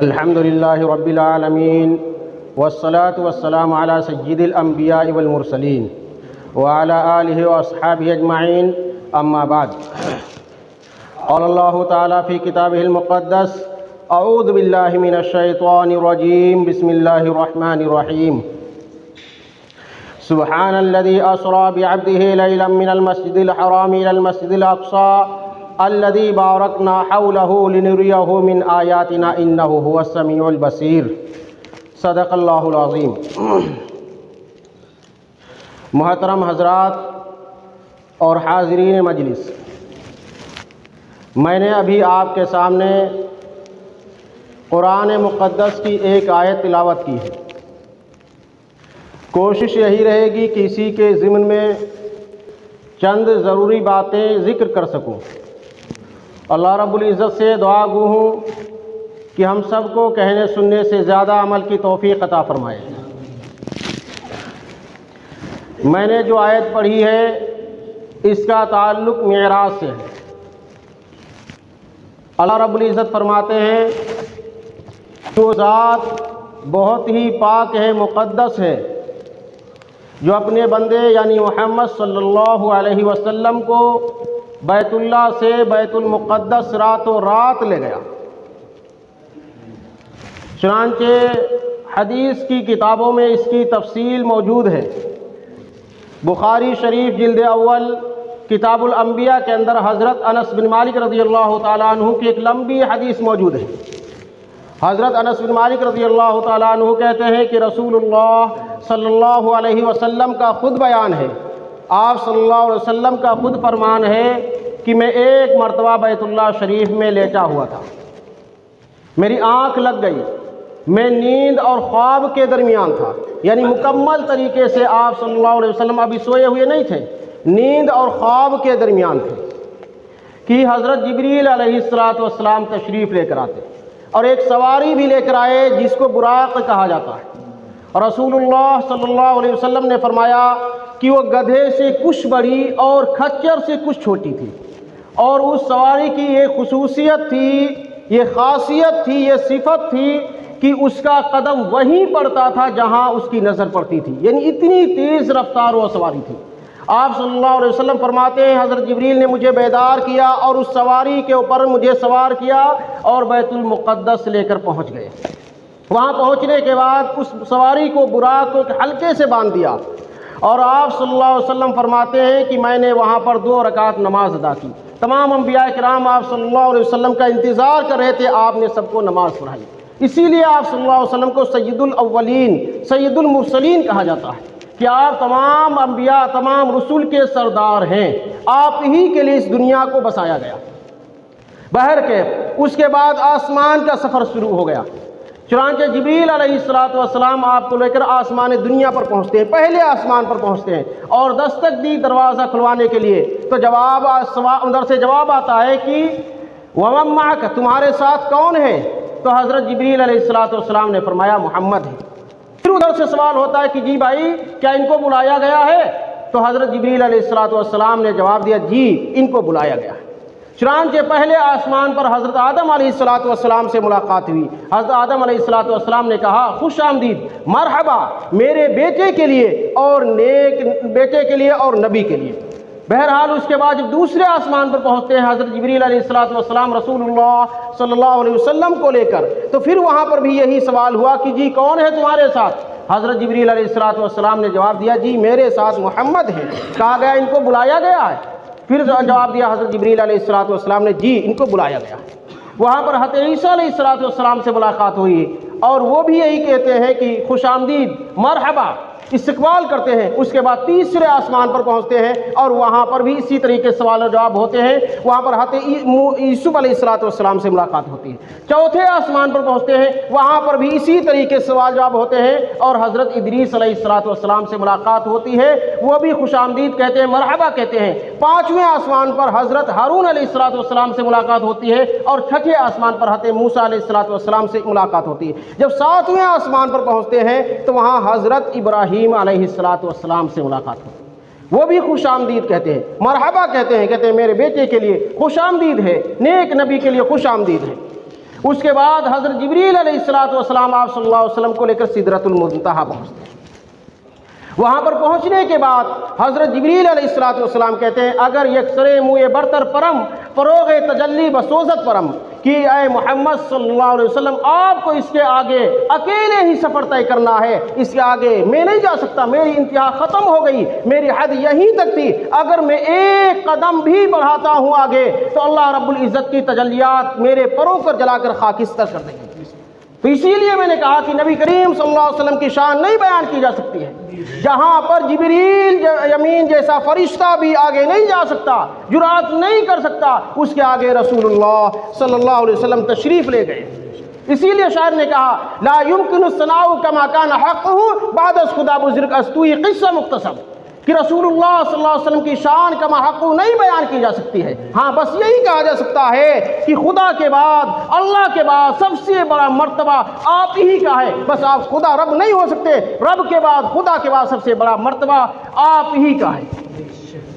الحمد لله رب العالمين والصلاة والسلام على سيد الأنبياء والمرسلين وعلى آله وأصحابه أجمعين أما بعد. قال الله تعالى في كتابه المقدس: أعوذ بالله من الشيطان الرجيم. بسم الله الرحمن الرحيم. سبحان الذي أسرى بعبده ليلا من المسجد الحرام إلى المسجد الأقصى الذي باركنا حوله لنريه من آياتنا إنه هو السميع البصير. صدق اللہ العظیم. محترم حضرات اور حاضرین مجلس، میں نے ابھی آپ کے سامنے قرآن مقدس کی ایک آیت تلاوت کی ہے. کوشش یہی رہے گی کہ اسی کے ضمن میں چند ضروری باتیں ذکر کر سکوں. اللہ رب العزت سے دعا گو ہوں کہ ہم سب کو کہنے سننے سے زیادہ عمل کی توفیق عطا فرمائے. میں نے جو آیت پڑھی ہے اس کا تعلق معراج سے ہے. اللہ رب العزت فرماتے ہیں کہ وہ ذات بہت ہی پاک ہے، مقدس ہے، جو اپنے بندے یعنی محمد صلی اللہ علیہ وسلم کو بیت اللہ سے بیت المقدس راتوں رات لے گیا. چنانچہ حدیث کی کتابوں میں اس کی تفصیل موجود ہے. بخاری شریف جلد اول کتاب الانبیاء کے اندر حضرت انس بن مالک رضی اللہ تعالیٰ عنہ کی ایک لمبی حدیث موجود ہے. حضرت انس بن مالک رضی اللہ تعالیٰ عنہ کہتے ہیں کہ رسول اللہ صلی اللہ علیہ وسلم کا خود بیان ہے، آپ صلی اللہ علیہ وسلم کا خود فرمان ہے کہ میں ایک مرتبہ بیت اللہ شریف میں لیٹا ہوا تھا. میری آنکھ لگ گئی، میں نیند اور خواب کے درمیان تھا. یعنی مکمل طریقے سے آپ صلی اللہ علیہ وسلم ابھی سوئے ہوئے نہیں تھے، نیند اور خواب کے درمیان تھے کہ حضرت جبریل علیہ السلام تشریف لے کر آتے اور ایک سواری بھی لے کر آئے جس کو براق کہا جاتا ہے. رسول اللہ صلی اللہ علیہ وسلم نے فرمایا کہ وہ گدھے سے کچھ بڑی اور کھچر سے کچھ چھوٹی تھی، اور اس سواری کی یہ خصوصیت تھی، یہ خاصیت تھی، یہ صفت تھی کہ اس کا قدم وہیں پڑتا تھا جہاں اس کی نظر پڑتی تھی. یعنی اتنی تیز رفتار وہ سواری تھی. آپ صلی اللہ علیہ وسلم فرماتے ہیں حضرت جبریل نے مجھے بیدار کیا اور اس سواری کے اوپر مجھے سوار کیا اور بیت المقدس لے کر پہنچ گئے. وہاں پہنچنے کے بعد اس سواری کو براق کو حلقے سے باندھ دیا اور آپ صلی اللہ علیہ وسلم فرماتے ہیں کہ میں نے وہاں پر 2 رکعت نماز ادا کی. تمام انبیاء کرام آپ صلی اللہ علیہ وسلم کا انتظار کر رہے تھے، آپ نے سب کو نماز پڑھائی. اسی لیے آپ صلی اللہ علیہ وسلم کو سید الاولین سید المرسلین کہا جاتا ہے کہ آپ تمام انبیاء تمام رسول کے سردار ہیں. آپ ہی کے لیے اس دنیا کو بسایا گیا. بہرکیف اس کے بعد آسمان کا سفر شروع ہو گیا. چنانچہ جبریل علیہ السلام آپ کو لے کر آسمان دنیا پر پہنچتے ہیں، پہلے آسمان پر پہنچتے ہیں اور دستک دی دروازہ کھلوانے کے لیے تو اندر سے جواب آتا ہے کہ وَمَن مَعَكَ، تمہارے ساتھ کون ہے؟ تو حضرت جبریل علیہ السلام نے فرمایا محمد ہے. پھر ادھر سے سوال ہوتا ہے کہ جی بھائی کیا ان کو بلایا گیا ہے؟ تو حضرت جبریل علیہ السلام نے جواب دیا جی ان کو بلایا گیا ہے. چنانچہ پہلے آسمان پر حضرت آدم علیہ السلام سے ملاقات ہوئی. حضرت آدم علیہ السلام نے کہا خوش آمدید، مرحبا میرے بیٹے کے لیے اور نیک بیٹے کے لیے اور نبی کے لیے. بہرحال اس کے بعد جب دوسرے آسمان پر پہنچتے ہیں حضرت جبریل علیہ السلام رسول اللہ صلی اللہ علیہ وسلم کو لے کر، تو پھر وہاں پر بھی یہی سوال ہوا کہ جی کون ہے تمہارے ساتھ؟ حضرت جبریل علیہ السلام نے جواب دیا جی میرے ساتھ محمد ہے. کہا گیا ان کو بلایا گیا ہے؟ پھر جواب دیا حضرت جبریل علیہ السلام نے جی ان کو بلایا گیا. وہاں پر حضرت عیسیٰ علیہ السلام سے ملاقات ہوئی اور وہ بھی یہی کہتے ہیں کہ خوش آمدید، مرحبا، استقبال کرتے ہیں. اس کے بعد تیسرے آسمان پر پہنچتے ہیں اور وہاں پر بھی اسی طریقے سے سوال و جواب ہوتے ہیں. وہاں پر حضرت یوسف علیہ السلام سے ملاقات ہوتی ہے. چوتھے آسمان پر پہنچتے ہیں، وہاں پر بھی اسی طریقے سے سوال جواب ہوتے ہیں اور حضرت ادریس علیہ السلام سے ملاقات ہوتی ہے. وہ بھی خوش آمدید کہتے ہیں، مرحبا کہتے ہیں. پانچویں آسمان پر حضرت ہارون علیہ السلام سے ملاقات ہوتی ہے اور چھٹے آسمان پر حضرت موسیٰ علیہ السلام سے ملاقات ہوتی ہے. جب ساتویں آسمان پر پہنچتے ہیں تو وہاں حضرت ابراہیم علیہ السلام سے ملاقات ہوتی ہے. وہ بھی خوش آمدید کہتے ہیں، مرحبا کہتے ہیں میرے بیٹے کے لیے خوش آمدید ہے، نیک نبی کے لیے خوش آمدید ہے. اس کے بعد حضرت جبریل علیہ السلام آپ صلی اللہ علیہ وسلم کو لے کر سدرۃ المنتہا پہنچتے ہیں۔ وہاں پر پہنچنے کے بعد حضرت جبریل علیہ السلام کہتے ہیں اگر یکسر موئے برتر پرم فروغ تجلی بسوزت پرم کہ اے محمد صلی اللہ علیہ وسلم آپ کو اس کے آگے اکیلے ہی سفر طے کرنا ہے، اس کے آگے میں نہیں جا سکتا، میری انتہا ختم ہو گئی، میری حد یہیں تک تھی، اگر میں ایک قدم بھی بڑھاتا ہوں آگے تو اللہ رب العزت کی تجلیات میرے پروں پر جلا کر خاکستر کر دیں گے۔ تو اسی لیے میں نے کہا کہ نبی کریم صلی اللہ علیہ وسلم کی شان نہیں بیان کی جا سکتی ہے، جہاں پر جبریل یمین جیسا فرشتہ بھی آگے نہیں جا سکتا، جرات نہیں کر سکتا، اس کے آگے رسول اللہ صلی اللہ علیہ وسلم تشریف لے گئے۔ اسی لیے شاعر نے کہا لا يمكن الثناء كما كان حقه بعد از خدا بزرگ استوئی قصہ مختصر، کہ رسول اللہ صلی اللہ علیہ وسلم کی شان کما حق نہیں بیان کی جا سکتی ہے، ہاں بس یہی کہا جا سکتا ہے کہ خدا کے بعد، اللہ کے بعد سب سے بڑا مرتبہ آپ ہی کا ہے، بس آپ خدا رب نہیں ہو سکتے، رب کے بعد، خدا کے بعد سب سے بڑا مرتبہ آپ ہی کا ہے۔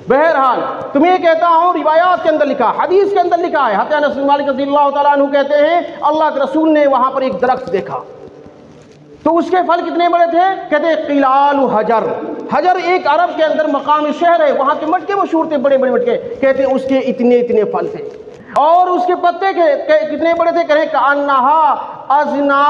بہرحال تمہیں کہتا ہوں روایات کے اندر لکھا، حدیث کے اندر لکھا ہے، حضرت انس بن مالک رضی اللہ تعالیٰ عنہ کہتے ہیں اللہ کے رسول نے وہاں پر ایک درخت دیکھا، تو اس کے پھل کتنے بڑے تھے؟ کہتے ہیں قلال حجر، حجر ایک عرب کے اندر مقامی شہر ہے، وہاں کے مٹکے مشہور تھے، بڑے بڑے مٹکے، کہتے ہیں اس کے اتنے اتنے پھل تھے، اور اس کے پتے کے کتنے بڑے تھے؟ کہیں کأنہا ازنا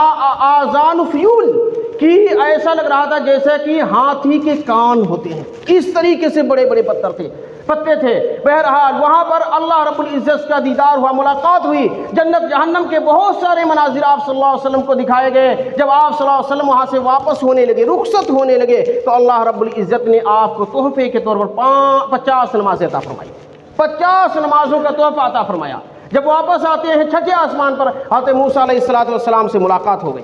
آذان فیول، کہ ایسا لگ رہا تھا جیسے کہ ہاتھی کے کان ہوتے ہیں، اس طریقے سے بڑے بڑے پتے تھے۔ بہرحال وہاں پر اللہ رب العزت کا دیدار ہوا، ملاقات ہوئی، جنت جہنم کے بہت سارے مناظر آپ صلی اللہ علیہ وسلم کو دکھائے گئے۔ جب آپ صلی اللہ علیہ وسلم وہاں سے واپس ہونے لگے، رخصت ہونے لگے، تو اللہ رب العزت نے آپ کو تحفے کے طور پر 50 نمازیں عطا فرمائی، 50 نمازوں کا تحفہ عطا فرمایا۔ جب واپس آتے ہیں چھٹے آسمان پر حضرت موسیٰ علیہ السلام سے ملاقات ہو گئی۔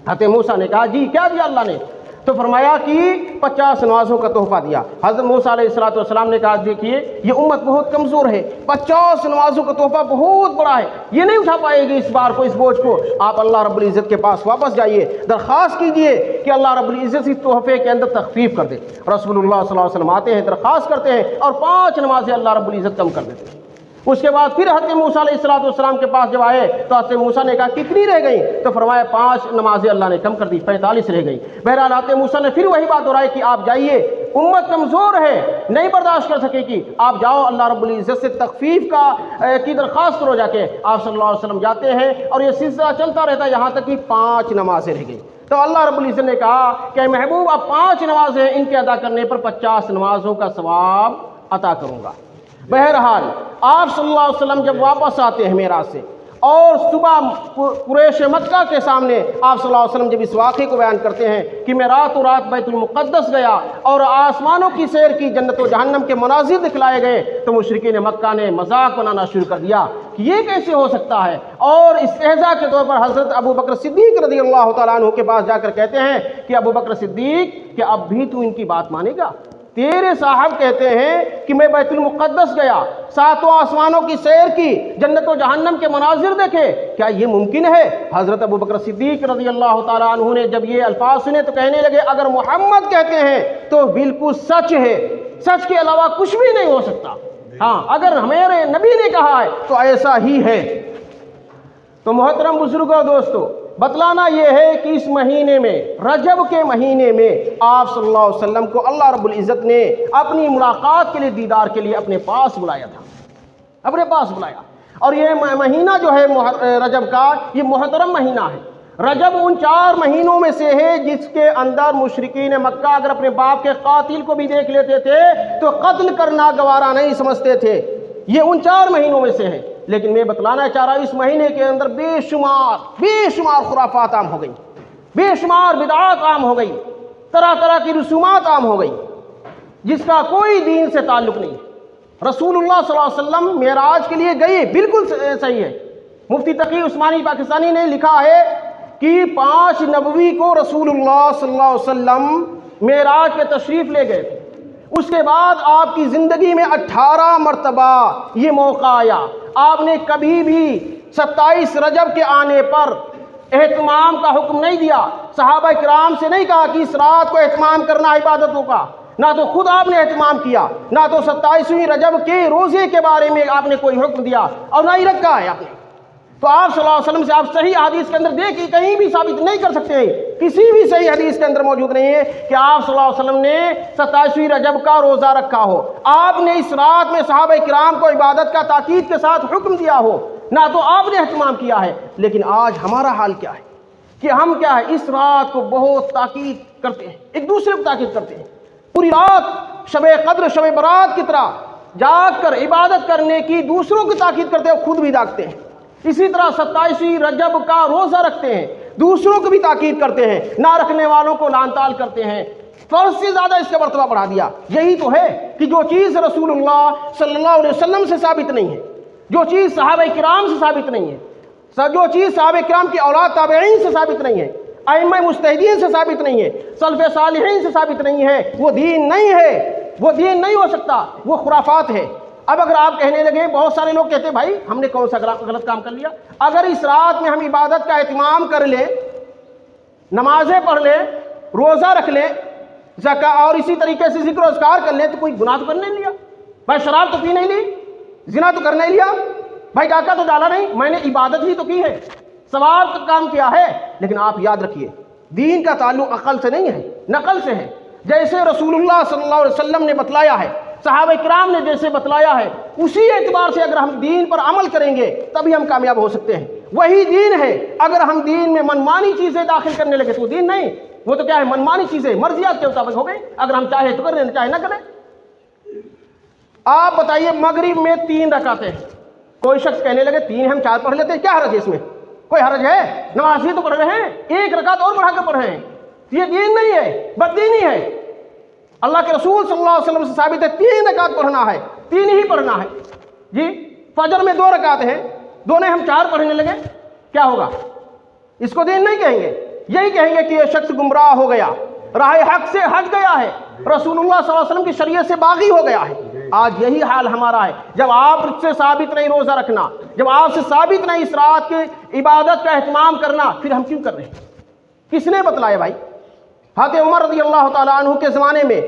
حضرت موسیٰ نے کہا جی کیا دیا اللہ نے؟ تو فرمایا کہ 50 نمازوں کا تحفہ دیا۔ حضرت موسیٰ علیہ السلام نے کہا دیکھیے یہ امت بہت کمزور ہے، 50 نمازوں کا تحفہ بہت بڑا ہے، یہ نہیں اٹھا پائے گی اس بار کو، اس بوجھ کو۔ آپ اللہ رب العزت کے پاس واپس جائیے، درخواست کیجئے کہ اللہ رب العزت اس تحفے کے اندر تخفیف کر دے۔ رسول اللہ صلی اللہ علیہ وسلم آتے ہیں، درخواست کرتے ہیں، اور 5 نمازیں اللہ رب العزت کم کر دیتے ہیں۔ اس کے بعد پھر حضرت موسیٰ علیہ السلام کے پاس جب آئے تو حضرت موسیٰ نے کہا کتنی رہ گئی؟ تو فرمایا 5 نمازیں اللہ نے کم کر دی، 45 رہ گئی۔ بہرحال حضرت موسیٰ نے پھر وہی بات دہرائی کہ آپ جائیے، امت کمزور ہے، نہیں برداشت کر سکے گی، آپ جاؤ اللہ رب العزت سے تخفیف کی درخواست کرو جا کے۔ آپ صلی اللہ علیہ وسلم جاتے ہیں اور یہ سلسلہ چلتا رہتا ہے یہاں تک کہ 5 نمازیں رہ گئی۔ تو اللہ رب العزت نے کہا کہ محبوب اب 5 نمازیں ان کے ادا کرنے پر 50 نمازوں کا ثواب عطا کروں گا۔ بہرحال آپ صلی اللہ علیہ وسلم جب واپس آتے ہیں معراج سے، اور صبح قریش مکہ کے سامنے آپ صلی اللہ علیہ وسلم جب اس واقعے کو بیان کرتے ہیں کہ میں رات بیت المقدس گیا اور آسمانوں کی سیر کی، جنت و جہنم کے مناظر دکھلائے گئے، تو مشرکین مکہ نے مذاق بنانا شروع کر دیا کہ یہ کیسے ہو سکتا ہے، اور استہزاء کے طور پر حضرت ابو بکر صدیق رضی اللہ تعالیٰ عنہ کے پاس جا کر کہتے ہیں کہ ابو بکر صدیق کہ اب بھی تو ان کی بات مانے گا؟ تیرے صاحب کہتے ہیں کہ میں بیت المقدس گیا، 7 آسمانوں کی سیر کی، جنت و جہنم کے مناظر دیکھے، کیا یہ ممکن ہے؟ حضرت ابو بکر صدیق رضی اللہ تعالیٰ عنہ نے جب یہ الفاظ سنے تو کہنے لگے اگر محمد کہتے ہیں تو بالکل سچ ہے، سچ کے علاوہ کچھ بھی نہیں ہو سکتا، ہاں اگر ہمارے نبی نے کہا ہے تو ایسا ہی ہے۔ تو محترم بزرگوں دوستو، بتلانا یہ ہے کہ اس مہینے میں، رجب کے مہینے میں، آپ صلی اللہ علیہ وسلم کو اللہ رب العزت نے اپنی ملاقات کے لیے، دیدار کے لیے اپنے پاس بلایا تھا، اپنے پاس بلایا۔ اور یہ مہینہ جو ہے رجب کا، یہ محترم مہینہ ہے۔ رجب ان 4 مہینوں میں سے ہے جس کے اندر مشرکین مکہ اگر اپنے باپ کے قاتل کو بھی دیکھ لیتے تھے تو قتل کرنا گوارا نہیں سمجھتے تھے، یہ ان 4 مہینوں میں سے ہے۔ لیکن میں بتلانا چاہ رہا ہوں اس مہینے کے اندر بے شمار خرافات عام ہو گئی، بے شمار بدعات عام ہو گئی، طرح طرح کی رسومات عام ہو گئی جس کا کوئی دین سے تعلق نہیں۔ رسول اللہ صلی اللہ علیہ وسلم معراج کے لیے گئے، بالکل صحیح ہے، مفتی تقی عثمانی پاکستانی نے لکھا ہے کہ 5 نبوی کو رسول اللہ صلی اللہ علیہ وسلم معراج پہ تشریف لے گئے تھے، اس کے بعد آپ کی زندگی میں 18 مرتبہ یہ موقع آیا، آپ نے کبھی بھی 27 رجب کے آنے پر اہتمام کا حکم نہیں دیا، صحابہ کرام سے نہیں کہا کہ اس رات کو اہتمام کرنا عبادتوں کا، نہ تو خود آپ نے اہتمام کیا، نہ تو 27ویں رجب کے روزے کے بارے میں آپ نے کوئی حکم دیا، اور نہ ہی رکھا ہے آپ نے۔ تو آپ صلی اللہ علیہ وسلم سے آپ صحیح حدیث کے اندر دیکھیں کہیں بھی ثابت نہیں کر سکتے ہیں، کسی بھی صحیح حدیث کے اندر موجود نہیں ہے کہ آپ صلی اللہ علیہ وسلم نے 27ویں رجب کا روزہ رکھا ہو، آپ نے اس رات میں صحابہ کرام کو عبادت کا تاکید کے ساتھ حکم دیا ہو، نہ تو آپ نے اہتمام کیا ہے۔ لیکن آج ہمارا حال کیا ہے کہ ہم کیا ہے، اس رات کو بہت تاکید کرتے ہیں، ایک دوسرے کو تاکید کرتے ہیں، پوری رات شب قدر شب برات کی طرح جاگ کر عبادت کرنے کی دوسروں کی تاکید کرتے ہیں، خود بھی جاگتے ہیں۔ اسی طرح 27ویں رجب کا روزہ رکھتے ہیں، دوسروں کو بھی تاکید کرتے ہیں، نہ رکھنے والوں کو لعن طال کرتے ہیں، فرض سے زیادہ اس کا مرتبہ بڑھا دیا۔ یہی تو ہے کہ جو چیز رسول اللہ صلی اللہ علیہ وسلم سے ثابت نہیں ہے، جو چیز صحابہ کرام سے ثابت نہیں ہے، جو چیز صحابہ کرام کی اولاد تابعین سے ثابت نہیں ہے، ائمہ مجتہدین سے ثابت نہیں ہے، سلف صالحین سے ثابت نہیں ہے، وہ دین نہیں ہے، وہ دین نہیں ہو سکتا، وہ خرافات ہے۔ اب اگر آپ کہنے لگے، بہت سارے لوگ کہتے ہیں بھائی ہم نے کون سا غلط کام کر لیا؟ اگر اس رات میں ہم عبادت کا اہتمام کر لیں، نمازیں پڑھ لیں، روزہ رکھ لیں، زکوٰۃ اور اسی طریقے سے ذکر و اذکار کر لیں، تو کوئی گناہ تو کر نہیں لیا؟ بھائی شراب تو پی نہیں لی، زنا تو کر نہیں لیا، بھائی ڈاکہ تو ڈالا نہیں، میں نے عبادت ہی تو کی ہے، ثواب کا کام کیا ہے۔ لیکن آپ یاد رکھیے، دین کا تعلق عقل سے نہیں ہے، نقل سے ہے۔ جیسے رسول اللہ صلی اللہ علیہ وسلم نے بتلایا ہے، صحابہ کرام نے جیسے بتلایا ہے، اسی اعتبار سے اگر ہم دین پر عمل کریں گے تبھی ہم کامیاب ہو سکتے ہیں۔ وہی دین ہے۔ اگر ہم دین میں منمانی چیزیں داخل کرنے لگے تو وہ دین نہیں، وہ تو کیا ہے، منمانی چیزیں، مرضیات کے مطابق ہو گئی۔ اگر ہم چاہے تو کریں، چاہے نہ کریں۔ آپ بتائیے مغرب میں 3 رکعتیں، کوئی شخص کہنے لگے 3 ہم 4 پڑھ لیتے ہیں، کیا حرج ہے اس میں؟ کوئی حرج ہے؟ نماز ہی تو پڑھ رہے ہیں، 1 رکعت اور بڑھا کر پڑھ رہے ہیں، یہ دین نہیں ہے، بددینی ہے۔ اللہ کے رسول صلی اللہ علیہ وسلم سے ثابت ہے 3 رکعت پڑھنا ہے، 3 ہی پڑھنا ہے۔ جی فجر میں 2 رکعت ہیں، دونوں ہم 4 پڑھنے لگے، کیا ہوگا؟ اس کو دین نہیں کہیں گے، یہی کہیں گے کہ یہ شخص گمراہ ہو گیا، راہ حق سے ہٹ گیا ہے، رسول اللہ صلی اللہ علیہ وسلم کی شریعت سے باغی ہو گیا ہے۔ آج یہی حال ہمارا ہے۔ جب آپ سے ثابت نہیں روزہ رکھنا، جب آپ سے ثابت نہیں اس رات کی عبادت کا اہتمام کرنا، پھر ہم کیوں کر رہے ہیں؟ کس نے بتلایا بھائی؟ حضرت عمر رضی اللہ تعالیٰ عنہ کے زمانے میں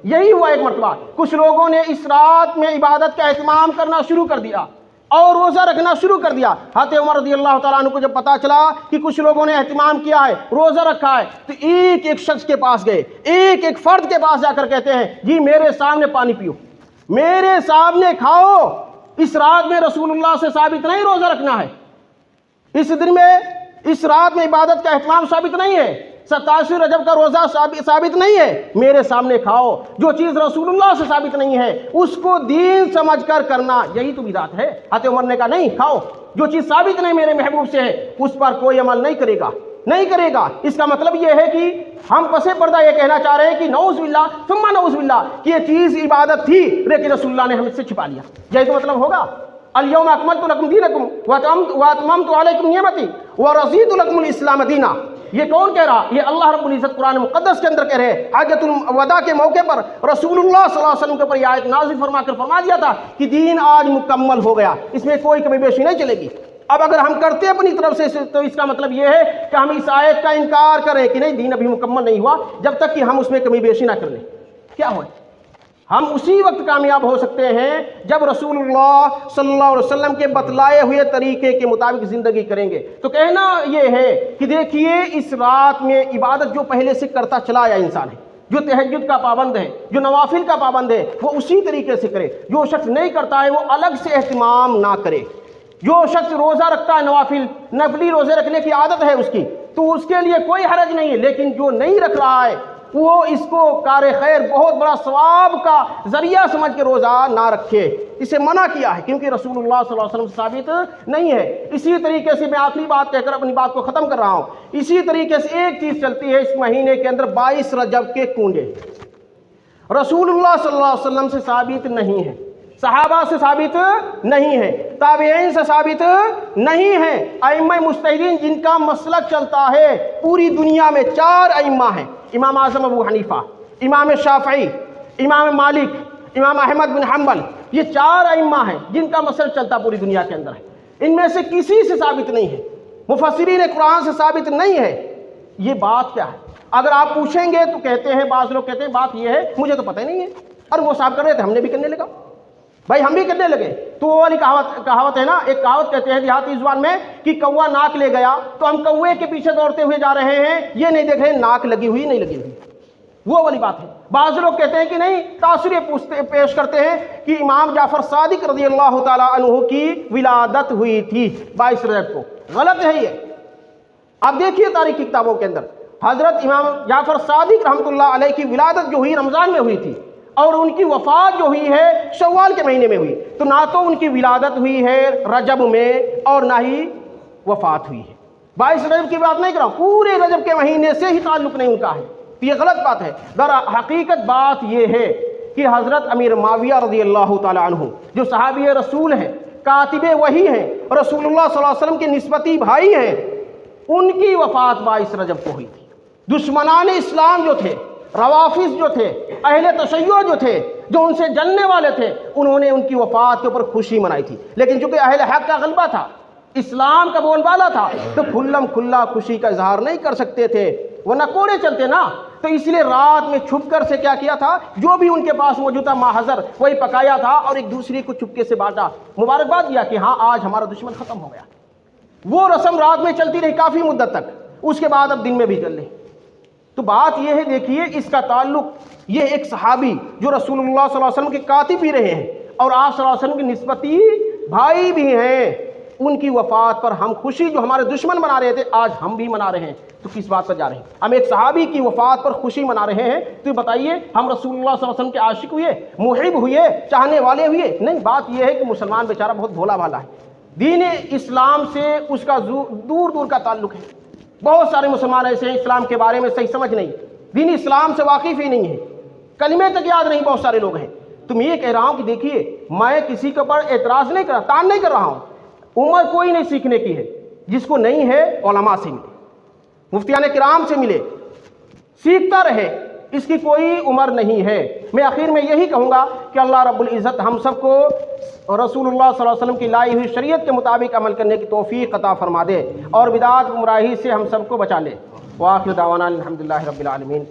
یہی ہوا ایک مرتبہ، کچھ لوگوں نے اس رات میں عبادت کا اہتمام کرنا شروع کر دیا اور روزہ رکھنا شروع کر دیا۔ حضرت عمر رضی اللہ تعالیٰ عنہ کو جب پتا چلا کہ کچھ لوگوں نے اہتمام کیا ہے، روزہ رکھا ہے، تو ایک ایک شخص کے پاس گئے، ایک ایک فرد کے پاس جا کر کہتے ہیں جی میرے سامنے پانی پیو، میرے سامنے کھاؤ، اس رات میں رسول اللہ سے ثابت نہیں روزہ رکھنا ہے، اس دن میں اس رات میں عبادت کا اہتمام ثابت نہیں ہے، 27ویں رجب کا روزہ ثابت نہیں ہے، میرے سامنے کھاؤ۔ جو چیز رسول اللہ سے ثابت نہیں ہے اس کو دین سمجھ کر کرنا، یہی تو بدعت ہے۔ حضرت عمر نے کہا نہیں کھاؤ، جو چیز ثابت نہیں میرے محبوب سے ہے اس پر کوئی عمل نہیں کرے گا، نہیں کرے گا۔ اس کا مطلب یہ ہے کہ ہم پس پردہ یہ کہنا چاہ رہے ہیں کہ نعوذ باللہ ثم نعوذ باللہ کہ یہ چیز عبادت تھی لیکن رسول اللہ نے ہم سے چھپا لیا، یہی تو مطلب ہوگا۔ الیوم اکملت لکم دینکم واتممت علیکم نعمتی ورضیت لکم الاسلام دینا۔ یہ کون کہہ رہا؟ یہ اللہ رب العزت قرآن مقدس کے اندر کہہ رہے ہیں۔ حجۃ الوداع کے موقع پر رسول اللہ صلی اللہ علیہ وسلم کے اوپر یہ آیت نازل فرما کر فرما دیا تھا کہ دین آج مکمل ہو گیا، اس میں کوئی کمی بیشی نہیں چلے گی۔ اب اگر ہم کرتے اپنی طرف سے تو اس کا مطلب یہ ہے کہ ہم اس آیت کا انکار کریں کہ نہیں دین ابھی مکمل نہیں ہوا جب تک کہ ہم اس میں کمی بیشی نہ کر لیں۔ کیا ہوئے؟ ہم اسی وقت کامیاب ہو سکتے ہیں جب رسول اللہ صلی اللہ علیہ وسلم کے بتلائے ہوئے طریقے کے مطابق زندگی کریں گے۔ تو کہنا یہ ہے کہ دیکھیے اس رات میں عبادت جو پہلے سے کرتا چلا آیا انسان ہے، جو تہجد کا پابند ہے، جو نوافل کا پابند ہے، وہ اسی طریقے سے کرے۔ جو شخص نہیں کرتا ہے وہ الگ سے اہتمام نہ کرے۔ جو شخص روزہ رکھتا ہے، نفلی روزے رکھنے کی عادت ہے اس کی، تو اس کے لیے کوئی حرج نہیں ہے، لیکن جو نہیں رکھ رہا ہے وہ اس کو کار خیر بہت بڑا ثواب کا ذریعہ سمجھ کے روزہ نہ رکھے، اسے منع کیا ہے کیونکہ رسول اللہ صلی اللہ علیہ وسلم سے ثابت نہیں ہے۔ اسی طریقے سے میں آخری بات کہہ کر اپنی بات کو ختم کر رہا ہوں۔ اسی طریقے سے ایک چیز چلتی ہے اس مہینے کے اندر 22 رجب کے کنڈے، رسول اللہ صلی اللہ علیہ وسلم سے ثابت نہیں ہے، صحابہ سے ثابت نہیں ہے، تابعین سے ثابت نہیں ہے۔ ائمہ مجتہدین جن کا مسلک چلتا ہے پوری دنیا میں 4 ائمہ ہیں، امام اعظم ابو حنیفہ، امام شافعی، امام مالک، امام احمد بن حنبل، یہ 4 ائمہ ہیں جن کا مسلک چلتا پوری دنیا کے اندر ہے۔ ان میں سے کسی سے ثابت نہیں ہے، مفسرین قرآن سے ثابت نہیں ہے۔ یہ بات کیا ہے؟ اگر آپ پوچھیں گے تو کہتے ہیں، بعض لوگ کہتے ہیں بات یہ ہے مجھے تو پتہ ہی نہیں ہے، اور وہ صاحب کر رہے تھے ہم نے بھی کرنے لگا۔ بھائی ہم بھی کرنے لگے تو وہ والی کہاوت ہے نا، ایک کہاوت کہتے ہیں دیہاتی زبان میں کہ کوا ناک لے گیا تو ہم کوے کے پیچھے دوڑتے ہوئے جا رہے ہیں، یہ نہیں دیکھ رہے ناک لگی ہوئی نہیں لگی ہوئی، وہ والی بات ہے۔ بعض لوگ کہتے ہیں کہ نہیں، تاثر پیش کرتے ہیں کہ امام جعفر صادق رضی اللہ تعالیٰ عنہ کی ولادت ہوئی تھی 22 رجب کو، غلط ہے یہ۔ آپ دیکھیے تاریخی کتابوں کے اندر حضرت امام جعفر صادق رحمۃ اللہ علیہ کی ولادت جو ہوئی رمضان میں ہوئی تھی، اور ان کی وفات جو ہوئی ہے شوال کے مہینے میں ہوئی، تو نہ تو ان کی ولادت ہوئی ہے رجب میں اور نہ ہی وفات ہوئی ہے۔ 22 رجب کی بات نہیں کر رہا ہوں، پورے رجب کے مہینے سے ہی تعلق نہیں ان کا ہے، یہ غلط بات ہے۔ در حقیقت بات یہ ہے کہ حضرت امیر معاویہ رضی اللہ تعالیٰ عنہ جو صحابی رسول ہیں، کاتب وحی ہیں، رسول اللہ صلی اللہ علیہ وسلم کے نسبتی بھائی ہیں، ان کی وفات 22 رجب کو ہوئی تھی۔ دشمنان اسلام جو تھے، روافظ جو تھے، اہل تشیع جو تھے، جو ان سے جلنے والے تھے، انہوں نے ان کی وفات کے اوپر خوشی منائی تھی، لیکن چونکہ اہل حق کا غلبہ تھا، اسلام کا بول بالا تھا، تو کھلم کھلا خوشی کا اظہار نہیں کر سکتے تھے، ورنہ کوڑے چلتے نا۔ تو اس لیے رات میں چھپ کر سے کیا کیا تھا، جو بھی ان کے پاس موجود تھا ماحضر وہی پکایا تھا اور ایک دوسرے کو چپکے سے بانٹا، مبارکباد دیا کہ ہاں آج ہمارا دشمن ختم ہو گیا۔ وہ رسم رات میں چلتی رہی کافی مدت تک، اس کے بعد اب دن میں بھی چل رہی۔ تو بات یہ ہے، دیکھیے اس کا تعلق، یہ ایک صحابی جو رسول اللہ صلی اللہ علیہ وسلم کے کاتب بھی رہے ہیں اور آپ صلی اللہ علیہ وسلم کے نسبتی بھائی بھی ہیں، ان کی وفات پر ہم خوشی جو ہمارے دشمن منا رہے تھے آج ہم بھی منا رہے ہیں، تو کس بات پر جا رہے ہیں؟ ہم ایک صحابی کی وفات پر خوشی منا رہے ہیں، تو بتائیے ہم رسول اللہ صلی اللہ علیہ وسلم کے عاشق ہوئے، محب ہوئے، چاہنے والے ہوئے؟ نہیں، بات یہ ہے کہ مسلمان بیچارہ بہت بھولا بھالا ہے، دین اسلام سے اس کا دور دور کا تعلق ہے۔ بہت سارے مسلمان ایسے ہیں اسلام کے بارے میں صحیح سمجھ نہیں، دین اسلام سے واقف ہی نہیں ہے، کلمے تک یاد نہیں، بہت سارے لوگ ہیں۔ تو میں یہ کہہ رہا ہوں کہ دیکھیے، میں کسی کے اوپر اعتراض نہیں کر رہا، تان نہیں کر رہا ہوں، عمر کوئی نہیں سیکھنے کی ہے، جس کو نہیں ہے علماء سے ملے، مفتیان کرام سے ملے، سیکھتا رہے، اس کی کوئی عمر نہیں ہے۔ میں آخر میں یہی کہوں گا کہ اللہ رب العزت ہم سب کو رسول اللہ صلی اللہ علیہ وسلم کی لائی ہوئی شریعت کے مطابق عمل کرنے کی توفیق عطا فرما دے اور بدعات گمراہی سے ہم سب کو بچا لے۔ وآخر دعوانا الحمدللہ رب العالمین۔